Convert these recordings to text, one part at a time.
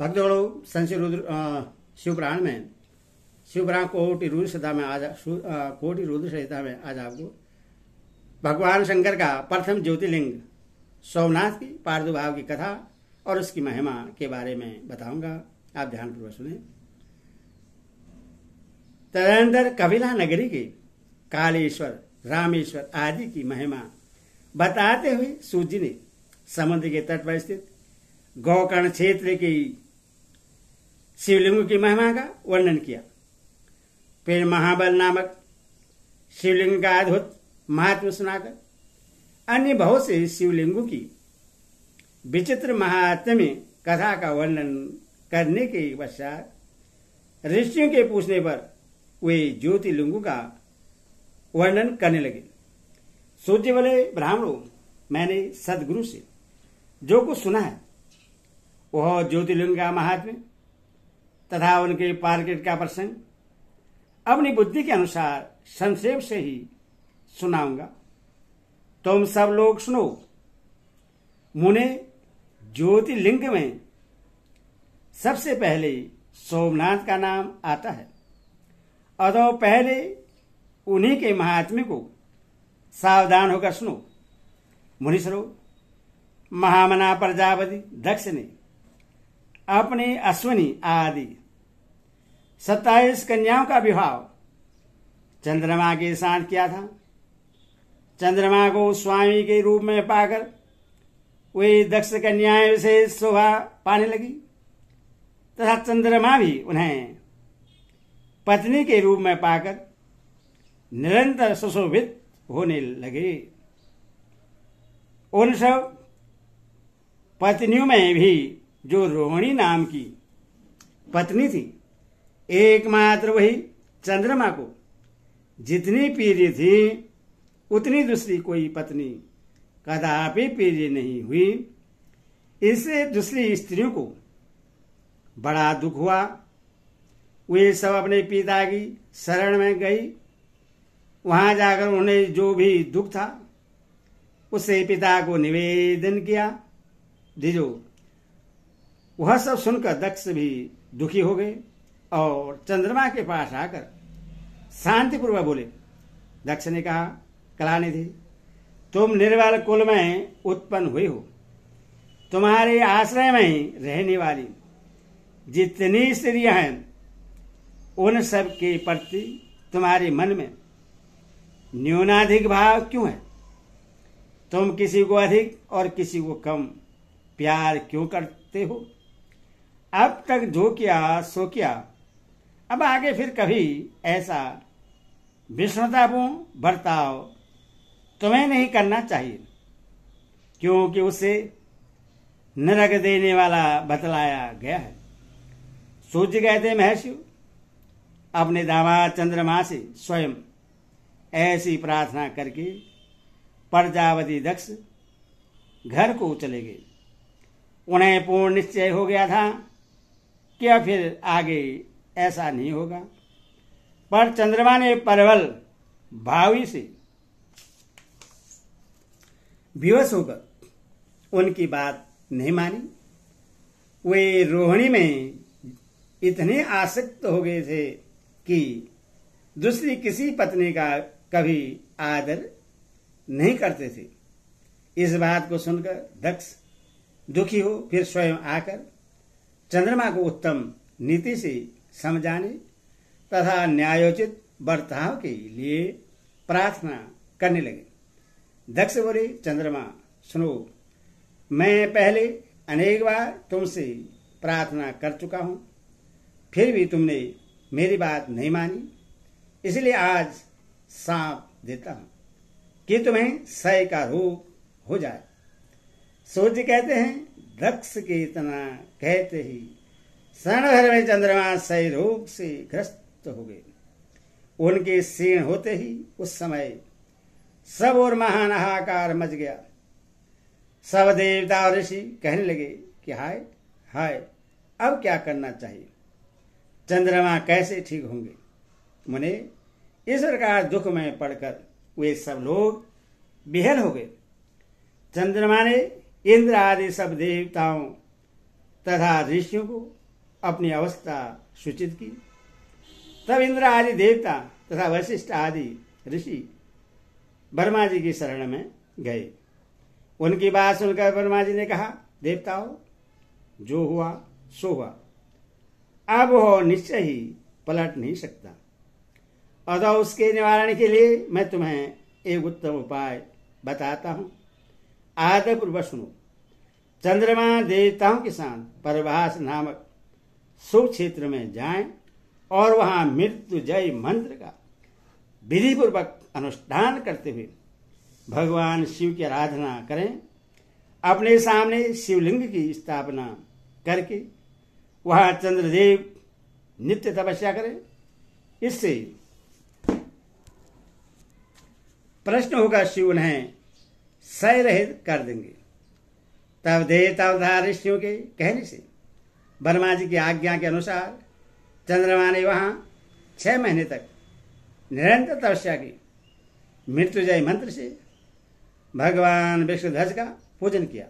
भक्तगणों, संशय रुद्र शिवपुराण में शिवपुराण कोटि रुद्र संहिता में आज आपको भगवान शंकर का प्रथम ज्योतिर्लिंग सोमनाथ की प्रादुर्भाव की कथा और उसकी महिमा के बारे में बताऊंगा। आप ध्यानपूर्वक सुने। तदनंतर कपिला नगरी के कालेश्वर, रामेश्वर आदि की महिमा बताते हुए सूत जी ने समुद्र के तट पर स्थित गोकर्ण क्षेत्र की शिवलिंग की महिमा का वर्णन किया। फिर महाबल नामक शिवलिंग का अद्भुत महात्म सुनाकर अन्य बहुत से शिवलिंगों की विचित्र महात्म्य कथा का वर्णन करने के पश्चात ऋषियों के पूछने पर वे ज्योतिर्लिंगों का वर्णन करने लगे। सूर्य बोले, ब्राह्मणों, मैंने सदगुरु से जो कुछ सुना है वह ज्योतिर्लिंग का महात्म्य तथा उनके पारकेट का प्रसंग अपनी बुद्धि के अनुसार संक्षेप से ही सुनाऊंगा। तुम सब लोग सुनो। मुने, ज्योतिर्लिंग में सबसे पहले सोमनाथ का नाम आता है। अतः पहले उन्हीं के महात्म्य को सावधान होकर सुनो। मुनीश्वरों, महामना प्रजापति दक्ष ने अपने अश्विनी आदि 27 कन्याओं का विवाह चंद्रमा के साथ किया था। चंद्रमा को स्वामी के रूप में पाकर वे दक्ष कन्याएं विशेष शोभा पाने लगी तथा चंद्रमा भी उन्हें पत्नी के रूप में पाकर निरंतर सुशोभित होने लगे। उन सब पत्नियों में भी जो रोहिणी नाम की पत्नी थी, एकमात्र वही चंद्रमा को जितनी प्रिय थी उतनी दूसरी कोई पत्नी कदापि प्रिय नहीं हुई। इससे दूसरी स्त्रियों को बड़ा दुख हुआ। वे सब अपने पिता की शरण में गई। वहां जाकर उन्हें जो भी दुख था उसे पिता को निवेदन किया। दीजो, वह सब सुनकर दक्ष भी दुखी हो गए और चंद्रमा के पास आकर शांतिपूर्वक बोले। दक्ष ने कहा, कलानिधि, तुम निर्बल कुल में उत्पन्न हुए हो। तुम्हारे आश्रय में रहने वाली जितनी स्त्रियां हैं उन सब के प्रति तुम्हारे मन में न्यूनाधिक भाव क्यों है? तुम किसी को अधिक और किसी को कम प्यार क्यों करते हो? अब तक जो किया सो किया, अब आगे फिर कभी ऐसा विषमतापूर्ण बर्ताव तुम्हें नहीं करना चाहिए, क्योंकि उसे नरक देने वाला बतलाया गया है। सूर्य कहते, महर्षि, अपने दामाद चंद्रमा से स्वयं ऐसी प्रार्थना करके प्रजापति दक्ष घर को चले गए। उन्हें पूर्ण निश्चय हो गया था कि अब फिर आगे ऐसा नहीं होगा, पर चंद्रमा ने प्रबल भावी से विवश होकर उनकी बात नहीं मानी। वे रोहिणी में इतने आसक्त हो गए थे कि दूसरी किसी पत्नी का कभी आदर नहीं करते थे। इस बात को सुनकर दक्ष दुखी हो फिर स्वयं आकर चंद्रमा को उत्तम नीति से समझाने तथा न्यायोचित बर्ताव के लिए प्रार्थना करने लगे। दक्ष बोले, चंद्रमा, सुनो, मैं पहले अनेक बार तुमसे प्रार्थना कर चुका हूं, फिर भी तुमने मेरी बात नहीं मानी। इसलिए आज सांप देता हूं कि तुम्हें क्षय का रोग हो जाए। सूर्य कहते हैं, दक्ष के इतना कहते ही क्षण भर में चंद्रमा क्षय रोग से ग्रस्त हो गए। उनके क्षीण होते ही उस समय सब और महान हाहाकार मच गया। सब देवता और ऋषि कहने लगे कि हाय हाय, अब क्या करना चाहिए? चंद्रमा कैसे ठीक होंगे? मुने, इस प्रकार दुख में पड़कर वे सब लोग विहल हो गए। चंद्रमा ने इंद्र आदि सब देवताओं तथा ऋषियों को अपनी अवस्था सूचित की। तब इंद्र आदि देवता तथा वशिष्ठ आदि ऋषि ब्रह्मा जी की शरण में गए। उनकी बात सुनकर ब्रह्मा जी ने कहा, देवताओं, जो हुआ सो हुआ, अब वह निश्चय ही पलट नहीं सकता। अतः उसके निवारण के लिए मैं तुम्हें एक उत्तम उपाय बताता हूं। आदरपूर्वक सुनो। चंद्रमा देवताओं के साथ परभास नामक शुभ क्षेत्र में जाएं और वहां मृत्युंजय मंत्र का विधि पूर्वक अनुष्ठान करते हुए भगवान शिव की आराधना करें। अपने सामने शिवलिंग की स्थापना करके वहां चंद्रदेव नित्य तपस्या करें। इससे प्रश्न होगा, शिव उन्हें सय रहित कर देंगे। तब देवता तथा ऋषियों के कहने से ब्रह्मा जी की आज्ञा के अनुसार चंद्रमा ने वहां 6 महीने तक निरंतर तपस्या की। मृत्युंजय मंत्र से भगवान विष्णुध्वज का पूजन किया।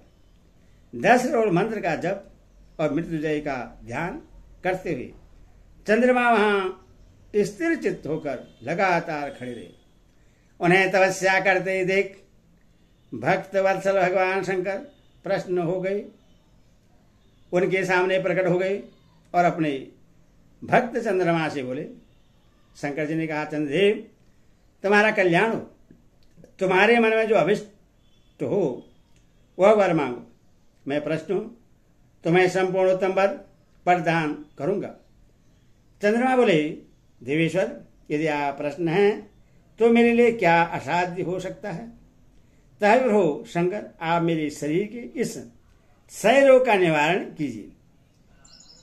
10 करोड़ मंत्र का जप और मृत्युंजय का ध्यान करते हुए चंद्रमा वहां स्थिर चित्त होकर लगातार खड़े रहे। उन्हें तपस्या करते देख भक्त वत्सल भगवान शंकर प्रसन्न हो गए, उनके सामने प्रकट हो गए और अपने भक्त चंद्रमा से बोले। शंकर जी ने कहा, चंद्रदेव, तुम्हारा कल्याण हो। तुम्हारे मन में जो अभिष्ट हो वह वर मांगो। मैं प्रश्न हूं, तुम्हें संपूर्ण उत्तम वर प्रदान करूंगा। चंद्रमा बोले, देवेश्वर, यदि आप प्रश्न हैं तो मेरे लिए क्या असाध्य हो सकता है। तब हो शंकर, आप मेरे शरीर के इस क्षय रोग का निवारण कीजिए।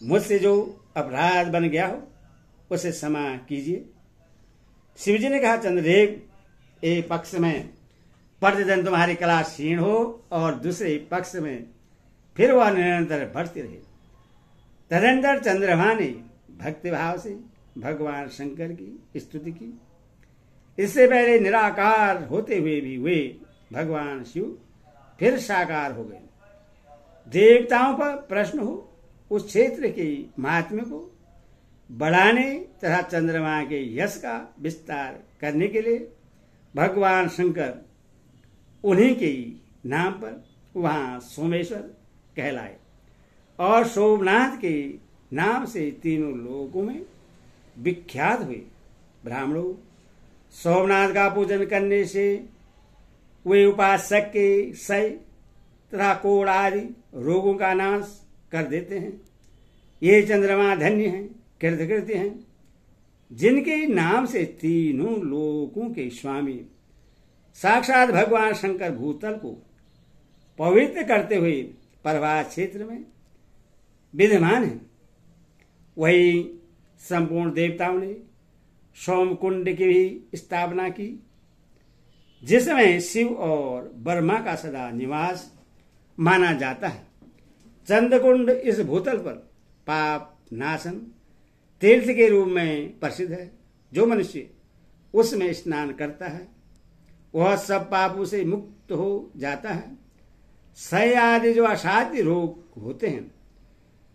मुझसे जो अपराध बन गया हो उसे क्षमा कीजिए। शिवजी ने कहा, चंद्रदेव, एक पक्ष में प्रतिदिन तुम्हारी कला क्षीण हो और दूसरे पक्ष में फिर वह निरंतर बढ़ती रहे। तदंतर चंद्रमा ने भक्ति भाव से भगवान शंकर की स्तुति की। इससे पहले निराकार होते हुए भी वे भगवान शिव फिर साकार हो गए। देवताओं पर प्रश्न हो उस क्षेत्र के महात्म्य को बढ़ाने तथा चंद्रमा के यश का विस्तार करने के लिए भगवान शंकर उन्हीं के नाम पर वहां सोमेश्वर कहलाए और सोमनाथ के नाम से तीनों लोगों में विख्यात हुए। ब्राह्मणों, सोमनाथ का पूजन करने से वे उपासक के क्षय तथा कोढ़ आदि रोगों का नाश कर देते हैं। ये चंद्रमा धन्य हैं, कृतकृत्य हैं, जिनके नाम से तीनों लोकों के स्वामी साक्षात भगवान शंकर भूतल को पवित्र करते हुए प्रभास क्षेत्र में विद्यमान है। वही संपूर्ण देवताओं ने सोमकुंड की भी स्थापना की, जिसमें शिव और ब्रह्मा का सदा निवास माना जाता है। चंद्रकुंड इस भूतल पर पाप नाशन तीर्थ के रूप में प्रसिद्ध है। जो मनुष्य उसमें स्नान करता है वह सब पापों से मुक्त हो जाता है। क्षय आदि जो असाध्य रोग होते हैं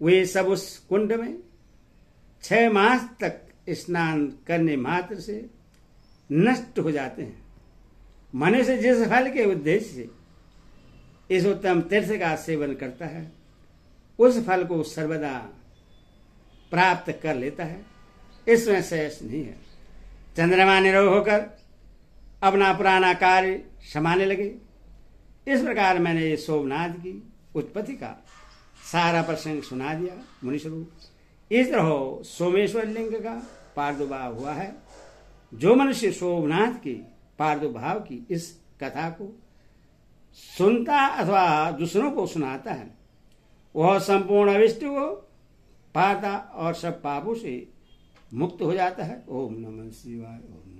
वे सब उस कुंड में 6 मास तक स्नान करने मात्र से नष्ट हो जाते हैं। मनुष्य जिस फल के उद्देश्य से इस उत्तम तीर्थ का सेवन करता है उस फल को सर्वदा प्राप्त कर लेता है, इसमें शेष नहीं है। चंद्रमा निरोग होकर अपना पुराना कार्य संभालने लगे। इस प्रकार मैंने सोमनाथ की उत्पत्ति का सारा प्रसंग सुना दिया। मुनिस्वरूप, इस तरह सोमेश्वर लिंग का प्रादुर्भाव हुआ है। जो मनुष्य सोमनाथ के प्रादुर्भाव की इस कथा को सुनता अथवा दूसरों को सुनाता है वह संपूर्ण अविष्ट को पाता और सब पापों से मुक्त हो जाता है। ओम नमः शिवाय। ओम